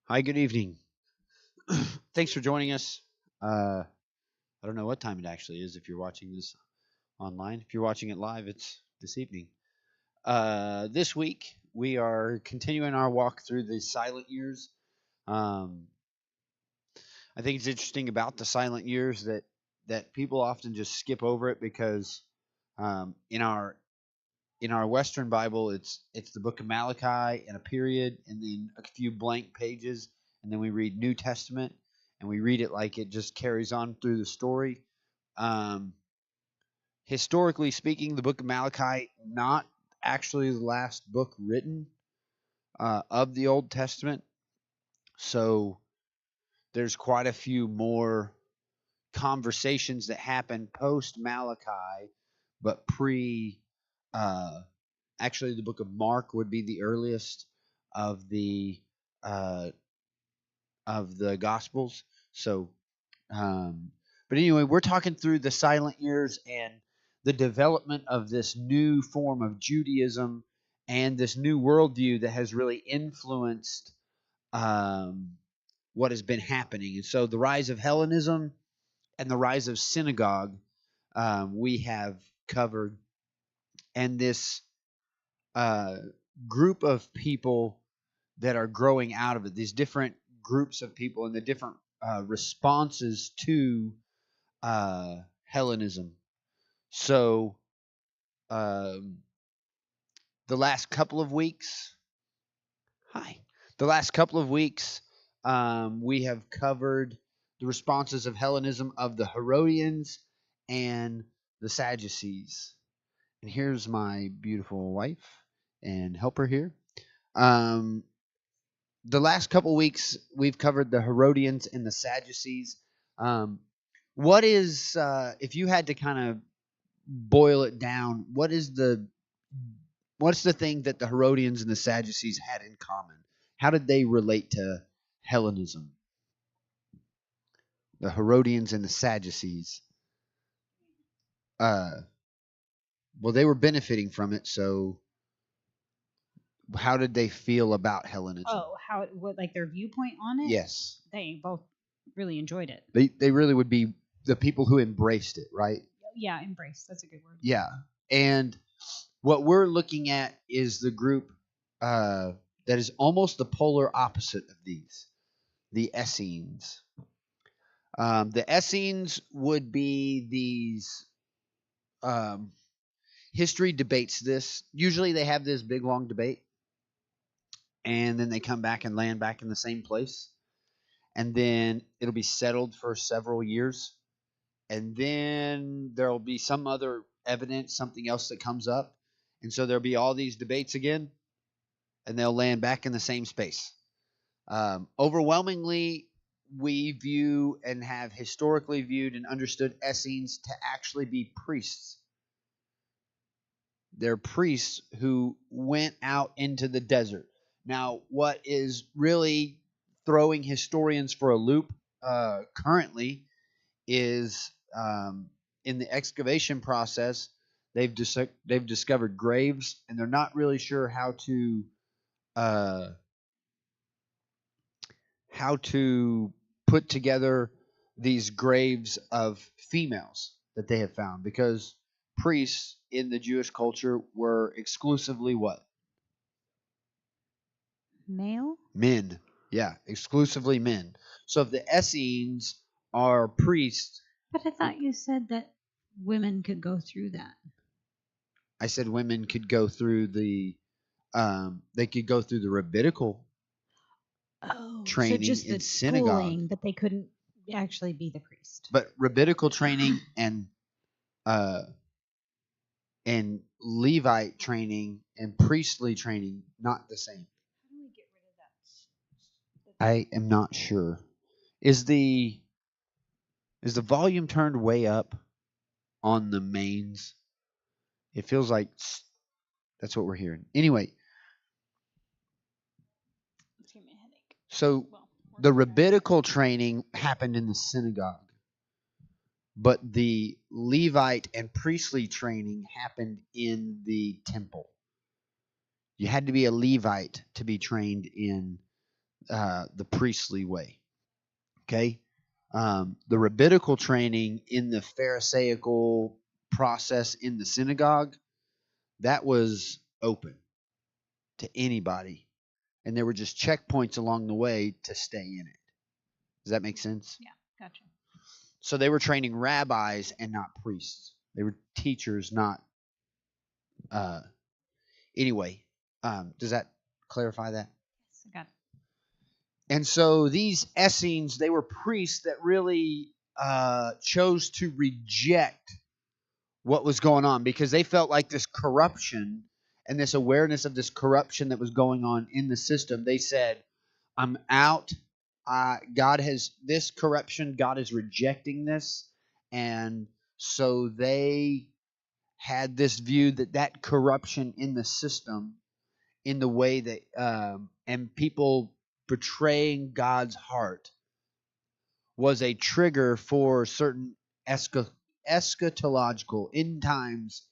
Hi, good evening. Thanks for joining us. I don't know what time it actually is if you're watching this online. If you're watching it live, it's this evening. This week, we are continuing our walk through the silent years. Um, I think it's interesting about the silent years that people often just skip over it because in our Western Bible, it's the book of Malachi and a period, and then a few blank pages, and then we read New Testament, and we read it like it just carries on through the story. Um, Historically speaking, the book of Malachi not actually the last book written of the Old Testament, so there's quite a few more conversations that happen post Malachi, but pre uh, actually the book of Mark would be the earliest of the uh, Gospels. So, um, but anyway, we're talking through the silent years and the development of this new form of Judaism and this new worldview that has really influenced um, what has been happening. And so, the rise of Hellenism and the rise of synagogue we have covered, and this uh, group of people that are growing out of it, these different groups of people and the different responses to Hellenism. So, um, the last couple of weeks, hi, the last couple of weeks, we have covered the responses of Hellenism of the Herodians and the Sadducees. And here's my beautiful wife and helper here. Um, the last couple weeks we've covered the Herodians and the Sadducees. Um, what is if you had to kind of boil it down? What's the thing that the Herodians and the Sadducees had in common? How did they relate to Hellenism? The Herodians and the Sadducees. Uh, well, they were benefiting from it. So, how did they feel about Hellenism? Oh, what like their viewpoint on it? Yes, They both really enjoyed it. they really would be the people who embraced it, right? Yeah, embrace. That's a good word. Yeah. And what we're looking at is the group that is almost the polar opposite of these, the Essenes. The Essenes would be these. Um, History debates this. Usually they have this big long debate, and then they come back and land back in the same place. And then it'll be settled for several years. And then there'll be some other evidence, something else that comes up. And so there'll be all these debates again, and they'll land back in the same space. Overwhelmingly, we view and have historically viewed and understood Essenes to actually be priests. They're priests who went out into the desert. Now, what is really throwing historians for a loop currently is in the excavation process, they've discovered graves, and they're not really sure uh, how to put together these graves of females that they have found, because priests in the Jewish culture were exclusively what? Male? Men. Yeah, exclusively men. So if the Essenes are priests, But I thought you said that women could go through that. I said women could go through they could go through the rabbinical Oh, so training just in the synagogue, schooling, but they couldn't actually be the priest. but rabbinical training uh, and Levite training and priestly training not the same. How do we get rid of that? I am not sure. Is the volume turned way up on the mains? It feels like that's what we're hearing. Anyway, It's giving me a headache. so Well, the rabbinical training happened in the synagogue, but the Levite and priestly training happened in the temple. You had to be a Levite to be trained in the priestly way. Okay, the rabbinical training in the Pharisaical process in the synagogue, that was open to anybody, and there were just checkpoints along the way to stay in it. Does that make sense? Yeah, gotcha. So they were training rabbis and not priests. They were teachers, not. Uh, anyway, does that clarify that? Yes, I got it. And so these Essenes, they were priests that really chose to reject what was going on because they felt like this corruption and this awareness of this corruption that was going on in the system. They said, I'm out. God has this corruption. God is rejecting this. And so they had this view that that corruption in the system, in the way that, and people betraying God's heart, was a trigger for certain eschatological end times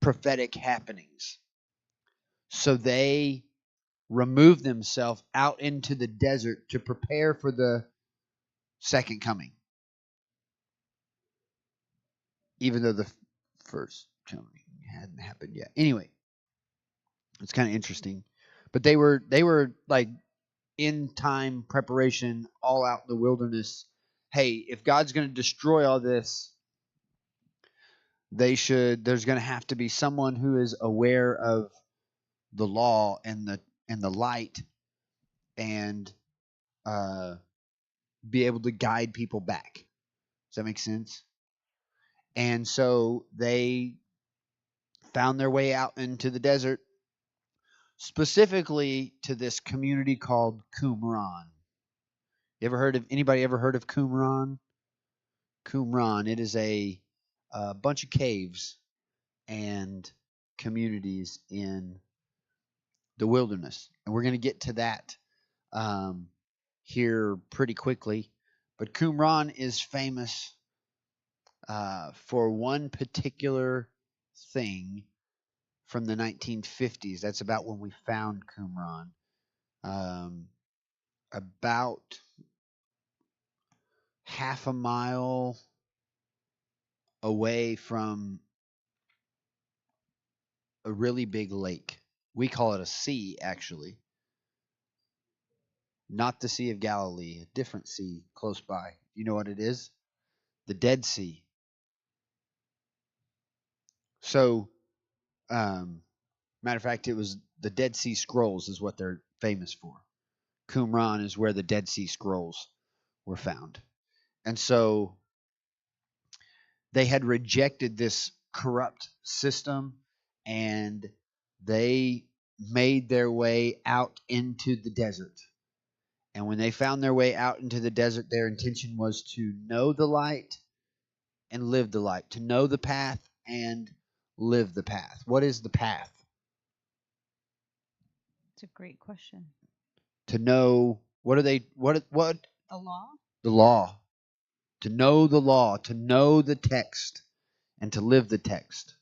prophetic happenings. So they removed themselves out into the desert to prepare for the second coming, even though the first coming hadn't happened yet. Anyway, it's kind of interesting, but they were like in time preparation, all out in the wilderness. Hey, if God's going to destroy all this, there's going to have to be someone who is aware of the law and the light, and be able to guide people back. Does that make sense? And so they found their way out into the desert, specifically to this community called Qumran. Anybody ever heard of Qumran? Qumran. It is a bunch of caves and communities in the wilderness, and we're going to get to that here pretty quickly. But Qumran is famous for one particular thing from the 1950s. That's about when we found Qumran. About half a mile away from a really big lake. We call it a sea, actually. Not the Sea of Galilee, a different sea close by. You know what it is? The Dead Sea. So, matter of fact, it was the Dead Sea Scrolls is what they're famous for. Qumran is where the Dead Sea Scrolls were found. And so they had rejected this corrupt system, and they made their way out into the desert. And when they found their way out into the desert, their intention was to know the light and live the light, to know the path and live the path. What is the path? It's a great question. To know what are they what The law? the law. To know the law, to know the text, and to live the text.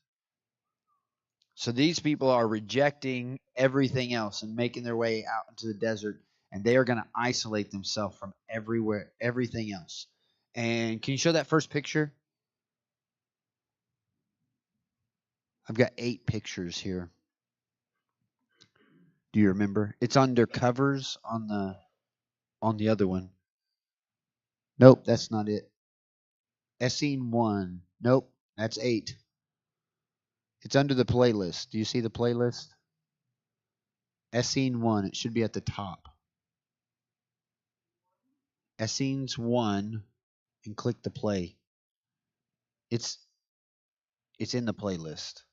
So these people are rejecting everything else and making their way out into the desert, and they are going to isolate themselves from everything else. And can you show that first picture? I've got 8 pictures here. Do you remember? It's under covers on the other one. Nope, that's not it. Essene 1. Nope, that's 8. It's under the playlist. Do you see the playlist? Essenes 1. It should be at the top. Essenes 1, and click the play. It's in the playlist.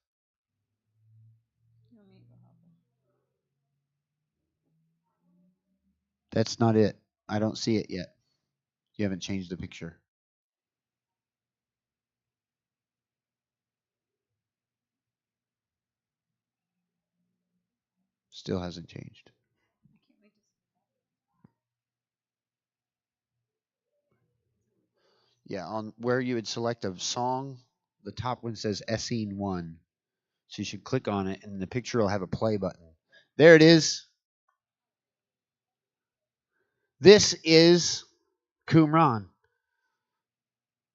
That's not it. I don't see it yet. You haven't changed the picture. Still hasn't changed. Yeah, on where you would select a song, the top one says Essene 1. So you should click on it, and the picture will have a play button. There it is. This is Qumran.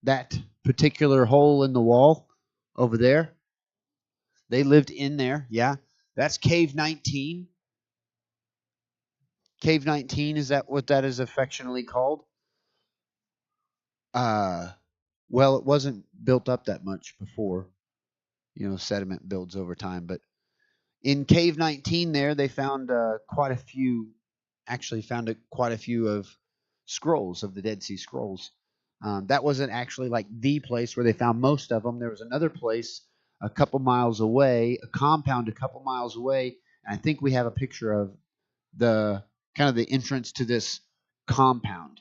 That particular hole in the wall over there. They lived in there. Yeah. That's Cave 19. Cave 19, is that what that is affectionately called? Well, it wasn't built up that much before. Sediment builds over time. But in Cave 19 there, they found quite a few, actually found quite a few of scrolls, of the Dead Sea Scrolls. That wasn't actually like the place where they found most of them. There was another place a couple miles away, a compound a couple miles away, and I think we have a picture of the kind of the entrance to this compound.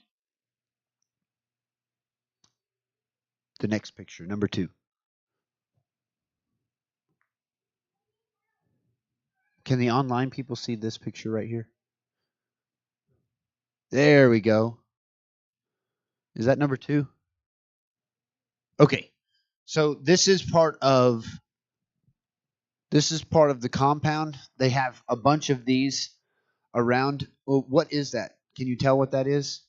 The next picture, number 2. Can the online people see this picture right here? There we go. Is that number 2? Okay. So this is part of the compound. They have a bunch of these around. Well, what is that? Can you tell what that is?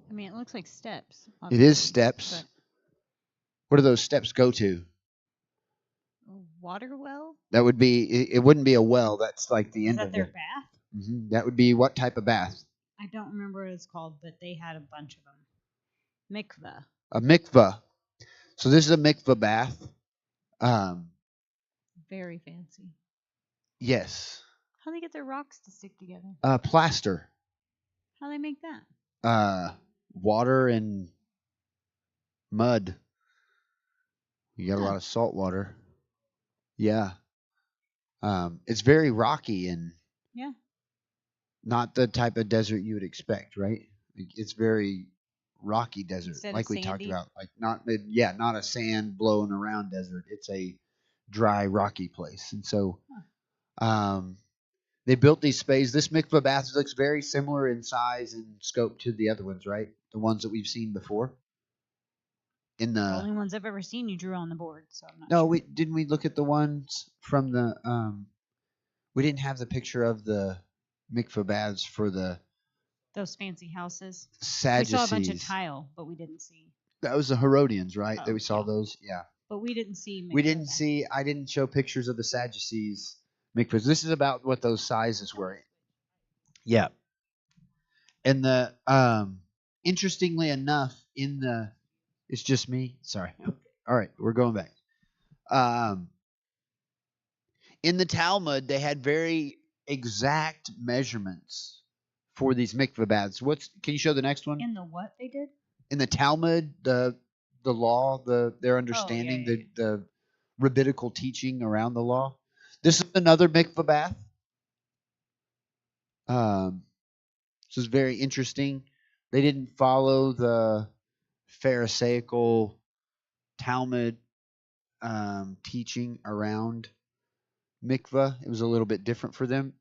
I mean, it looks like steps. It is steps. What do those steps go to? A water well? That would be. It wouldn't be a well. That's like the end Is that of their it. bath? Mm-hmm. That would be what type of bath? I don't remember what it's called, but they had a bunch of them. Mikveh. A mikveh. So this is a mikveh bath. Very fancy. Yes. How do they get their rocks to stick together? Plaster. How do they make that? Water and mud. You got a lot of salt water. Yeah. It's very rocky and Yeah. not the type of desert you would expect, right? It's very rocky desert, Instead like of we talked sandy? about. Like not a sand blowing around desert. It's a dry, rocky place. And so, they built these spades. This mikveh bath looks very similar in size and scope to the other ones, right? The ones that we've seen before. The only ones I've ever seen you drew on the board, so I'm not No, sure. didn't we look at the ones from the we didn't have the picture of the mikveh baths for the Those fancy houses. Sadducees. We saw a bunch of tile, but we didn't see. That was the Herodians, right? That Oh, we saw yeah. those. Yeah. But we didn't see. We didn't see. I didn't show pictures of the Sadducees mikvahs. This is about what those sizes were. Yeah. And the interestingly enough, it's just me. Sorry. All right, we're going back. In the Talmud, they had very exact measurements for these mikveh baths. Can you show the next one? In the what they did? In the Talmud, the law, their understanding, the rabbinical teaching around the law. This is another mikveh bath. This is very interesting. They didn't follow the Pharisaical Talmud teaching around mikveh. It was a little bit different for them.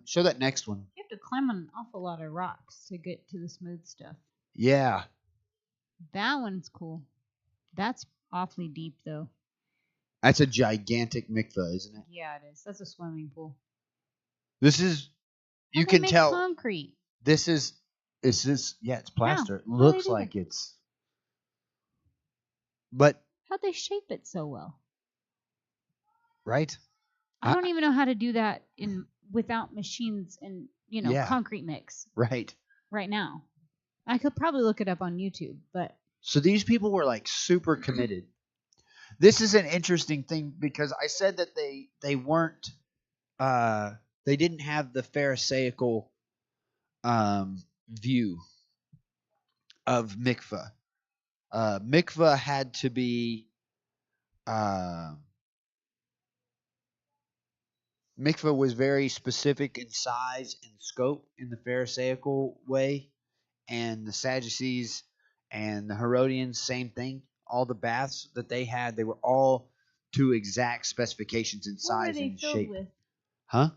Show that next one. You have to climb on an awful lot of rocks to get to the smooth stuff. Yeah. That one's cool. That's awfully deep, though. That's a gigantic mikveh, isn't it? Yeah, it is. That's a swimming pool. This is, you How'd they can make tell. Concrete. This is, yeah, it's plaster. It How do they looks do like that? it's, but, How'd they shape it so well? right? I don't even know how to do that without machines and Yeah. concrete mix Right. right now. I could probably look it up on YouTube, but So these people were like super committed. This is an interesting thing because I said that they weren't they didn't have the Pharisaical view of mikveh. Mikveh had to be mikveh was very specific in size and scope in the Pharisaical way, and the Sadducees and the Herodians, same thing. All the baths that they had, they were all to exact specifications in size what were they and filled shape. with? Huh?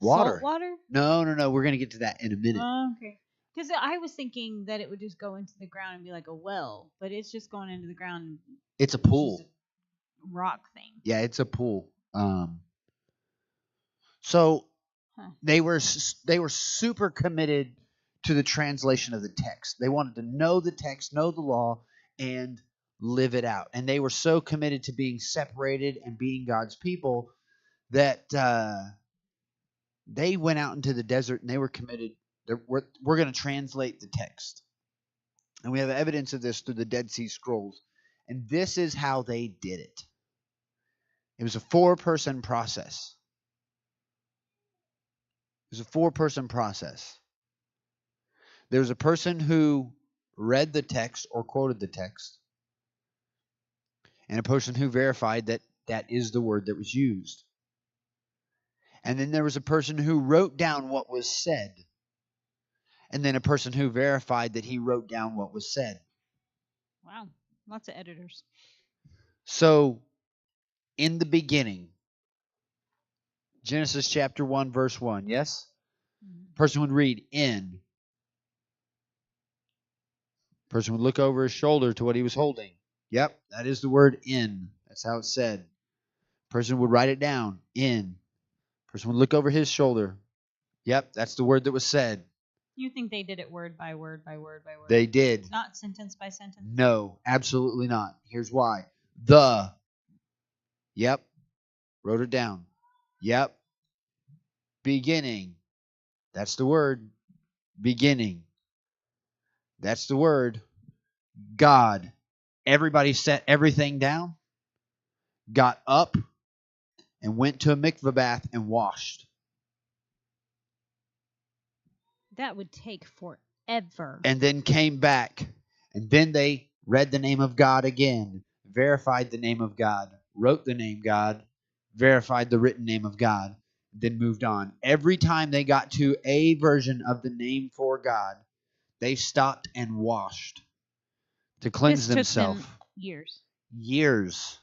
Water. Salt water? No. We're gonna get to that in a minute. Oh, okay. Because I was thinking that it would just go into the ground and be like a well, but it's just going into the ground. It's a pool. Just a rock thing. Yeah, it's a pool. So They were super committed to the translation of the text. They wanted to know the text, know the law, and live it out. And they were so committed to being separated and being God's people that they went out into the desert and they were committed. We're going to translate the text. And we have evidence of this through the Dead Sea Scrolls. And this is how they did it. It was a 4-person process. It was a 4-person process. There was a person who read the text or quoted the text, and a person who verified that that is the word that was used. And then there was a person who wrote down what was said, and then a person who verified that he wrote down what was said. Wow, lots of editors. So, in the beginning, Genesis chapter 1, verse 1, yes? Person would read, in. Person would look over his shoulder to what he was holding. Yep, that is the word in. That's how it's said. Person would write it down, in. Person would look over his shoulder. Yep, that's the word that was said. You think they did it word by word by word by word? They did. Not sentence by sentence? No, absolutely not. Here's why. The. Yep. Wrote it down. Yep. Beginning. That's the word. Beginning. That's the word. God. Everybody set everything down, got up, and went to a mikveh bath and washed. That would take forever. And then came back. And then they read the name of God again, verified the name of God, wrote the name God, verified the written name of God, then moved on. Every time they got to a version of the name for God, they stopped and washed to cleanse themselves. Years. Years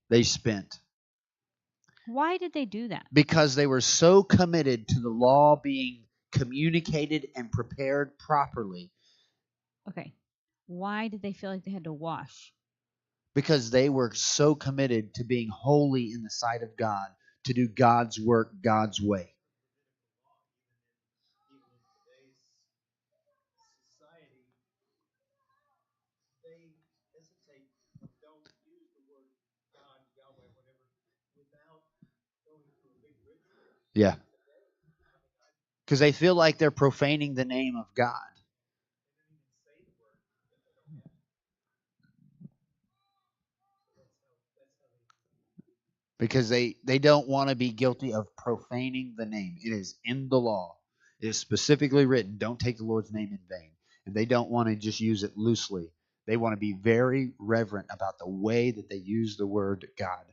they spent. Why did they do that? Because they were so committed to the law being communicated and prepared properly. Okay. Why did they feel like they had to wash? Because they were so committed to being holy in the sight of God, to do God's work God's way. Yeah. Because they feel like they're profaning the name of God. Because they don't want to be guilty of profaning the name. It is in the law. It is specifically written, don't take the Lord's name in vain. And they don't want to just use it loosely. They want to be very reverent about the way that they use the word God.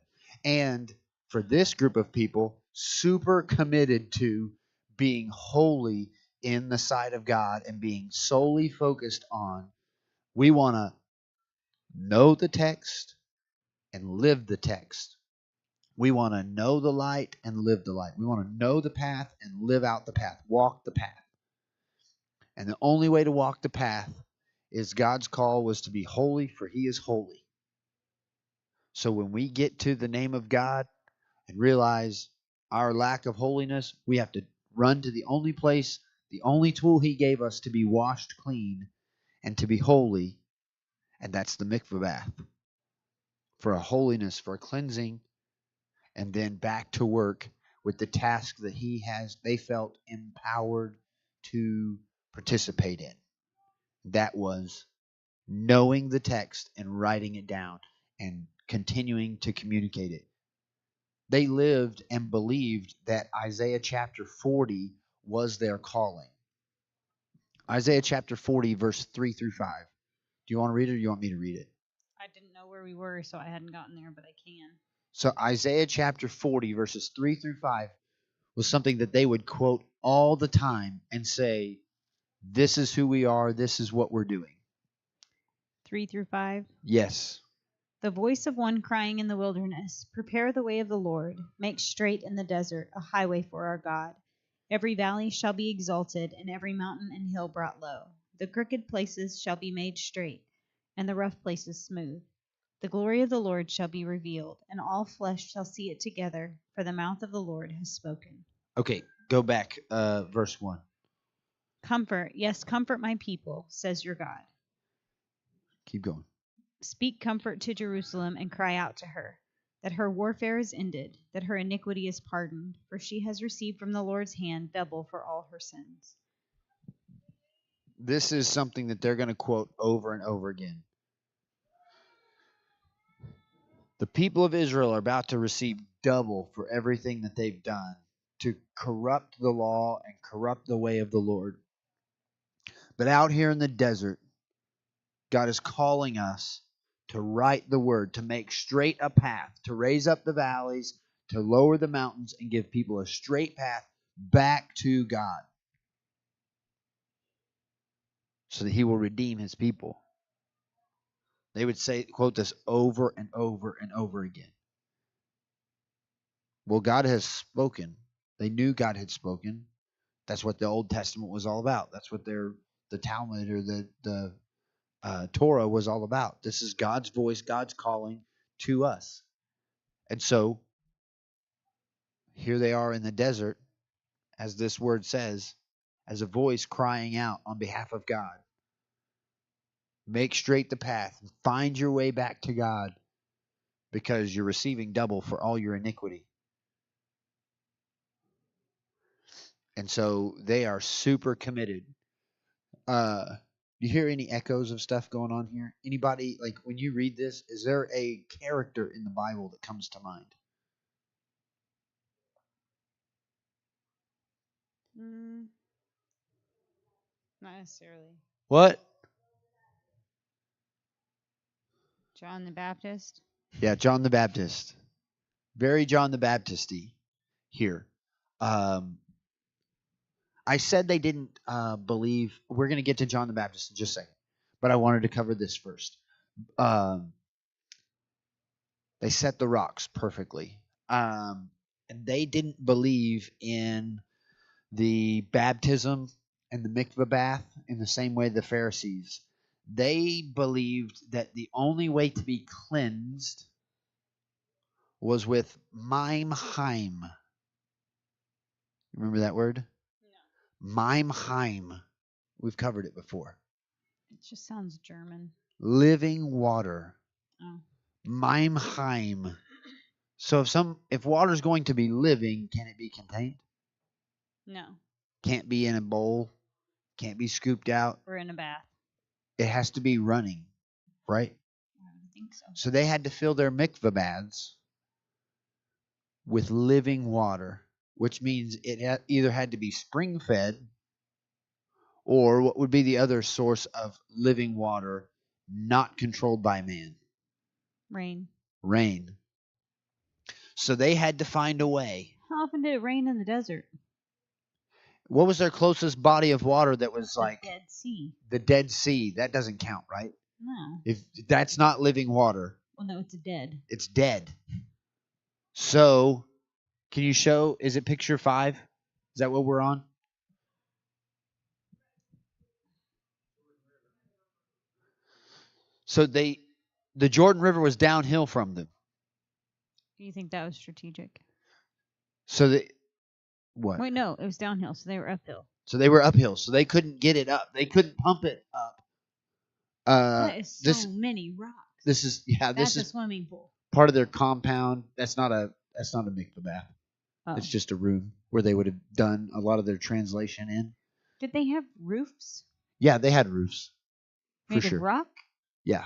And for this group of people, super committed to being holy in the sight of God and being solely focused on, we want to know the text and live the text. We want to know the light and live the light. We want to know the path and live out the path, walk the path. And the only way to walk the path is God's call was to be holy, for he is holy. So when we get to the name of God and realize our lack of holiness, we have to run to the only place, the only tool he gave us to be washed clean and to be holy, and that's the mikveh bath. For a holiness, for a cleansing, and then back to work with the task that they felt empowered to participate in. That was knowing the text and writing it down and continuing to communicate it. They lived and believed that Isaiah chapter 40 was their calling. Isaiah chapter 40, verse 3 through 5. Do you want to read it or do you want me to read it? I didn't know where we were, so I hadn't gotten there, but I can. So Isaiah chapter 40, verses 3 through 5 was something that they would quote all the time and say, this is who we are, this is what we're doing. 3 through 5? Yes. The voice of one crying in the wilderness, prepare the way of the Lord, make straight in the desert a highway for our God. Every valley shall be exalted, and every mountain and hill brought low. The crooked places shall be made straight, and the rough places smooth. The glory of the Lord shall be revealed, and all flesh shall see it together, for the mouth of the Lord has spoken. Okay, Go back, verse 1. Comfort, yes, comfort my people, says your God. Keep going. Speak comfort to Jerusalem and cry out to her, that her warfare is ended, that her iniquity is pardoned, for she has received from the Lord's hand double for all her sins. This is something that they're going to quote over and over again. The people of Israel are about to receive double for everything that they've done to corrupt the law and corrupt the way of the Lord. But out here in the desert, God is calling us to write the word, to make straight a path, to raise up the valleys, to lower the mountains, and give people a straight path back to God so that he will redeem his people. They would say, quote this over and over and over again. Well, God has spoken. They knew God had spoken. That's what the Old Testament was all about. That's what the Talmud or the Torah was all about. This is God's voice, God's calling to us. And so here they are in the desert, as this word says, as a voice crying out on behalf of God. Make straight the path. Find your way back to God because you're receiving double for all your iniquity. And so they are super committed. You hear any echoes of stuff going on here? Anybody, like when you read this, is there a character in the Bible that comes to mind? Not necessarily. What? John the Baptist? Yeah, John the Baptist. Very John the Baptist-y here. I said they didn't believe. We're going to get to John the Baptist in just a second. But I wanted to cover this first. They set the rocks perfectly. And they didn't believe in the baptism and the mikvah bath in the same way the Pharisees. They believed that the only way to be cleansed was with Mimheim. Remember that word? No. Mimheim. We've covered it before. It just sounds German. Living water. Oh. Mimheim. So if water's going to be living, can it be contained? No. Can't be in a bowl. Can't be scooped out. Or in a bath. It has to be running, right? I think so. So they had to fill their mikvah baths with living water, which means it either had to be spring-fed or what would be the other source of living water not controlled by man? Rain. So they had to find a way. How often did it rain in the desert? What was their closest body of water that was like the Dead Sea? The Dead Sea. That doesn't count, right? No. If that's not living water. Well, no, it's dead. It's dead. So, can you show, is it picture 5? Is that what we're on? So the Jordan River was downhill from them. Do you think that was strategic? So what? Wait, no, it was downhill, so they were uphill. So they were uphill, so they couldn't get it up. They couldn't pump it up. That is so many rocks. This is That's a swimming pool. Part of their compound. That's not a mikvah bath. Oh. It's just a room where they would have done a lot of their translation in. Did they have roofs? Yeah, they had roofs. Made for sure. Of rock? Yeah.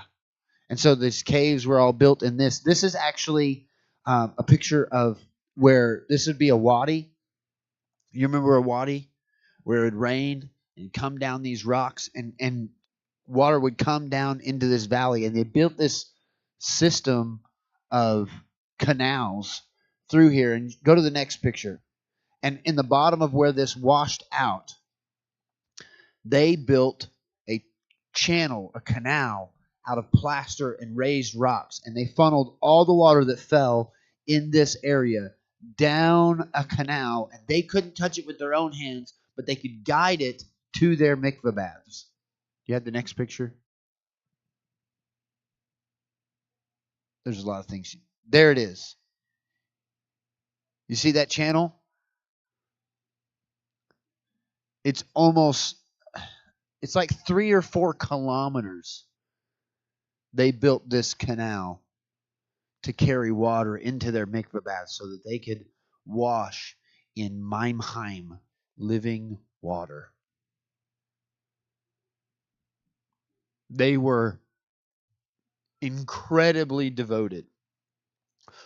And so these caves were all built in this. This is actually a picture of where this would be a wadi. You remember a wadi? Where it would rain and come down these rocks and water would come down into this valley. And they built this system of canals through here. And go to the next picture. And in the bottom of where this washed out, they built a channel, a canal, out of plaster and raised rocks. And they funneled all the water that fell in this area down a canal. And they couldn't touch it with their own hands, but they could guide it to their mikvah baths. You have the next picture? There's a lot of things. There it is. You see that channel? It's almost, it's like 3 or 4 kilometers. They built this canal to carry water into their mikveh baths so that they could wash in Maimheim, living water. They were incredibly devoted,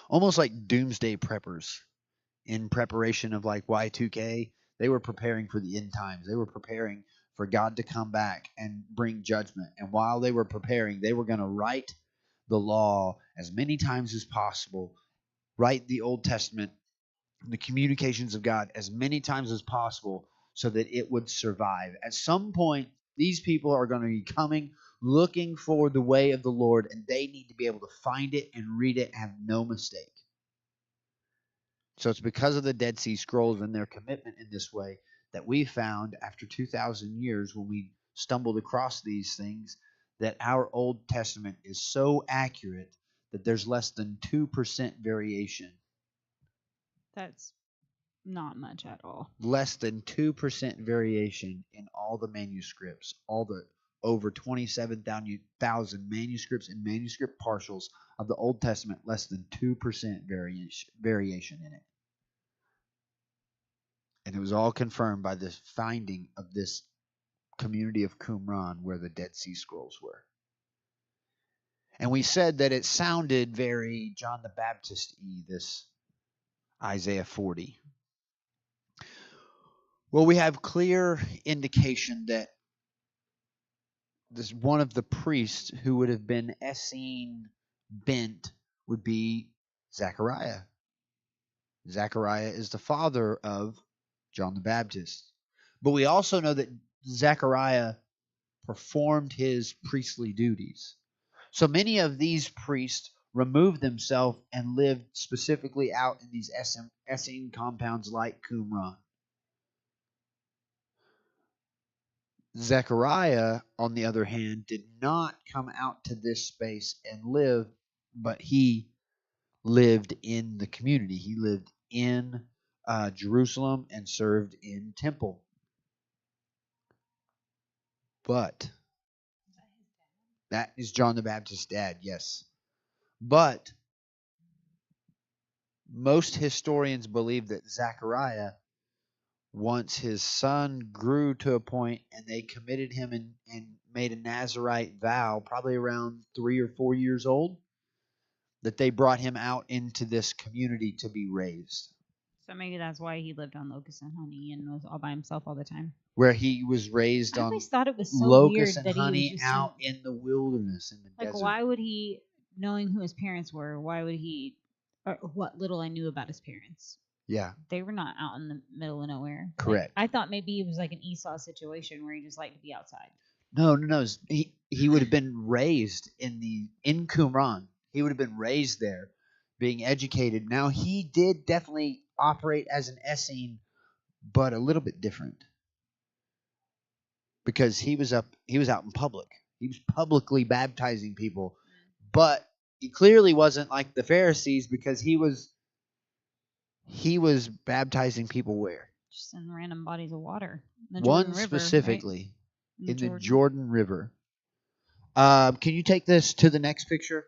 almost like doomsday preppers in preparation of like Y2K. They were preparing for the end times. They were preparing for God to come back and bring judgment. And while they were preparing, they were going to write the law as many times as possible, write the Old Testament, the communications of God as many times as possible so that it would survive. At some point, these people are going to be coming, looking for the way of the Lord, and they need to be able to find it and read it and have no mistake. So it's because of the Dead Sea Scrolls and their commitment in this way that we found after 2,000 years, when we stumbled across these things, that our Old Testament is so accurate that there's less than 2% variation. That's not much at all. Less than 2% variation in all the manuscripts, all the over 27,000 manuscripts and manuscript partials of the Old Testament, less than 2% variation in it. And it was all confirmed by this finding of this community of Qumran where the Dead Sea Scrolls were. And we said that it sounded very John the Baptist-y, this Isaiah 40. Well, we have clear indication that this one of the priests who would have been Essene bent would be Zechariah. Zechariah is the father of John the Baptist. But we also know that Zechariah performed his priestly duties. So many of these priests removed themselves and lived specifically out in these Essene compounds like Qumran. Zechariah, on the other hand, did not come out to this space and live, but he lived in the community. He lived in Jerusalem and served in temple. But that is John the Baptist's dad, yes. But most historians believe that Zechariah, once his son grew to a point and they committed him and made a Nazirite vow, probably around 3 or 4 years old, that they brought him out into this community to be raised. So maybe that's why he lived on locusts and honey and was all by himself all the time. Where he was raised I on always thought it was so locusts weird and that honey he was just out in the wilderness, in the like, desert. why would he, knowing who his parents were, why would he, or what little I knew about his parents? Yeah, They were not out in the middle of nowhere. correct. Like, I thought maybe it was like an Esau situation where he just liked to be outside. No. He would have been raised in Qumran. He would have been raised there, being educated. Now he did definitely operate as an Essene, but a little bit different, because he was out in public. He was publicly baptizing people, but he clearly wasn't like the Pharisees, because he was baptizing people where? Just in random bodies of water. The One Jordan River, specifically, right? in the Jordan River. Can you take this to the next picture?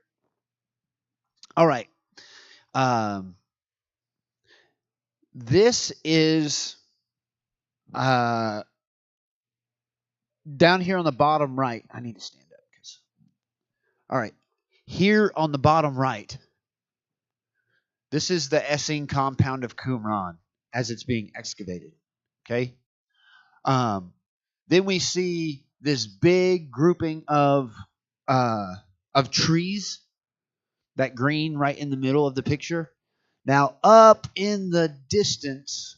All right. This is down here on the bottom right. I need to stand up. All right. Here on the bottom right, this is the Essene compound of Qumran as it's being excavated. Okay. Then we see this big grouping of trees, that green right in the middle of the picture. Now, up in the distance,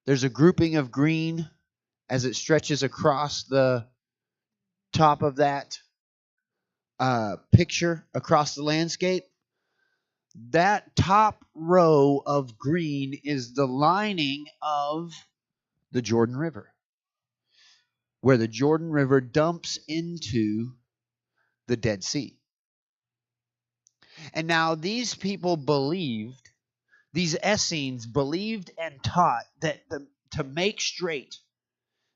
there's a grouping of green as it stretches across the top of that picture, across the landscape. That top row of green is the lining of the Jordan River, where the Jordan River dumps into the Dead Sea. And now these people these Essenes believed and taught that to make straight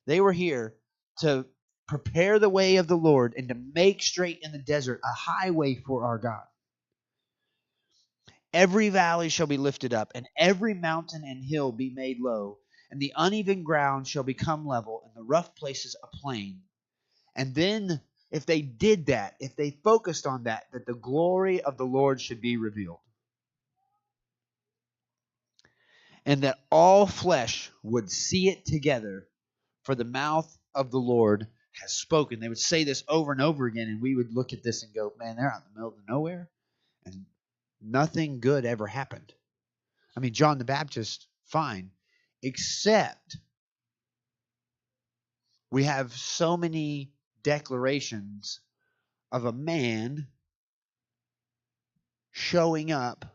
They were here to prepare the way of the Lord and to make straight in the desert a highway for our God. Every valley shall be lifted up, and every mountain and hill be made low, and the uneven ground shall become level, and the rough places a plain. And then, if they did that, if they focused on that, that the glory of the Lord should be revealed, and that all flesh would see it together, for the mouth of the Lord has spoken. They would say this over and over again, and we would look at this and go, man, they're out in the middle of nowhere, and nothing good ever happened. I mean, John the Baptist, fine, except we have so many declarations of a man showing up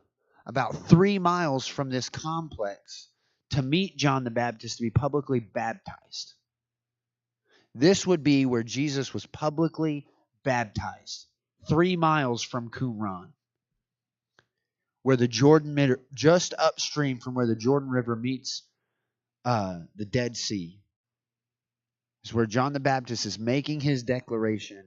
about 3 miles from this complex to meet John the Baptist to be publicly baptized. This would be where Jesus was publicly baptized, 3 miles from Qumran, where the Jordan, just upstream from where the Jordan River meets the Dead Sea, is where John the Baptist is making his declaration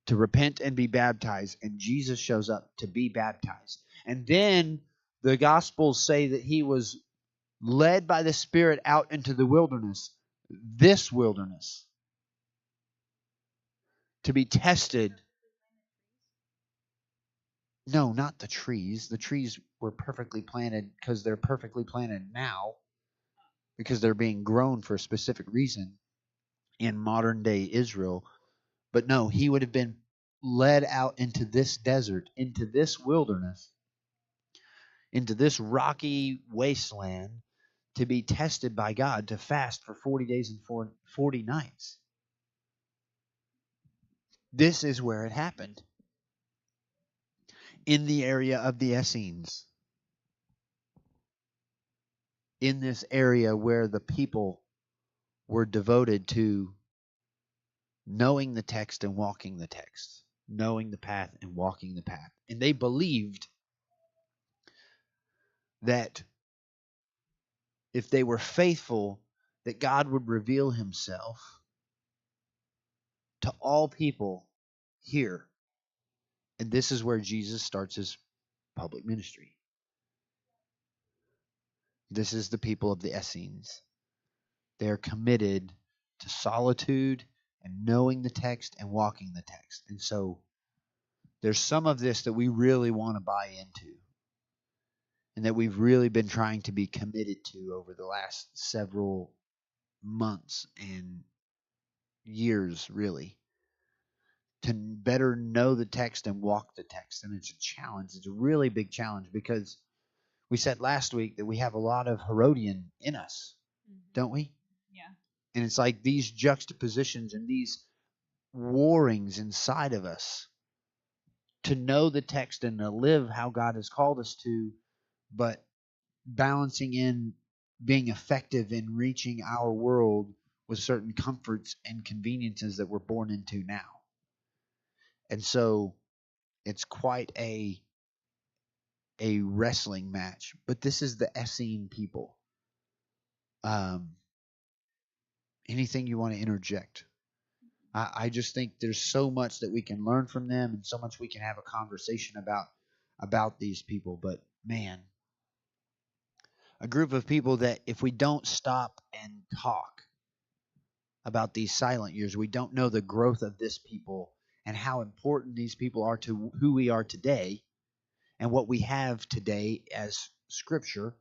to repent and be baptized, and Jesus shows up to be baptized. And then the Gospels say that he was led by the Spirit out into the wilderness, this wilderness, to be tested. No, not the trees. The trees were perfectly planted because they're perfectly planted now, because they're being grown for a specific reason in modern day Israel. But no, he would have been led out into this desert, into this wilderness, into this rocky wasteland to be tested by God, to fast for 40 days and 40 nights. This is where it happened, in the area of the Essenes, in this area where the people were devoted to knowing the text and walking the text, knowing the path and walking the path. And they believed that if they were faithful, that God would reveal himself to all people here. And this is where Jesus starts his public ministry. This is the people of the Essenes. They are committed to solitude and knowing the text and walking the text. And so there's some of this that we really want to buy into, and that we've really been trying to be committed to over the last several months and years, really, to better know the text and walk the text. And it's a challenge. It's a really big challenge, because we said last week that we have a lot of Herodian in us, don't we? Yeah. And it's like these juxtapositions and these warrings inside of us to know the text and to live how God has called us to, but balancing in being effective in reaching our world with certain comforts and conveniences that we're born into now. And so it's quite a wrestling match. But this is the Essene people. Anything you want to interject? I just think there's so much that we can learn from them, and so much we can have a conversation about these people. But man, a group of people that if we don't stop and talk about these silent years, we don't know the growth of this people and how important these people are to who we are today and what we have today as Scripture,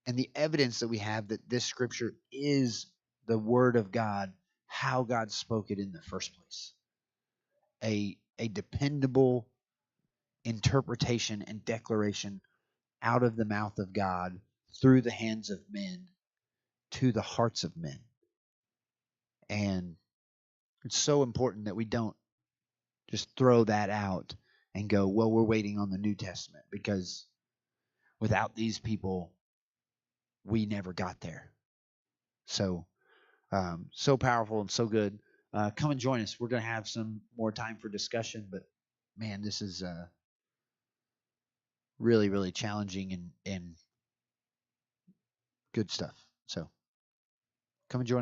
and the evidence that we have that this Scripture is the Word of God, how God spoke it in the first place. A dependable interpretation and declaration out of the mouth of God through the hands of men to the hearts of men. And it's so important that we don't just throw that out and go, well, we're waiting on the New Testament, because without these people, we never got there. So, so powerful and so good. Come and join us. We're going to have some more time for discussion, but man, this is really, really challenging and good stuff. So Come and join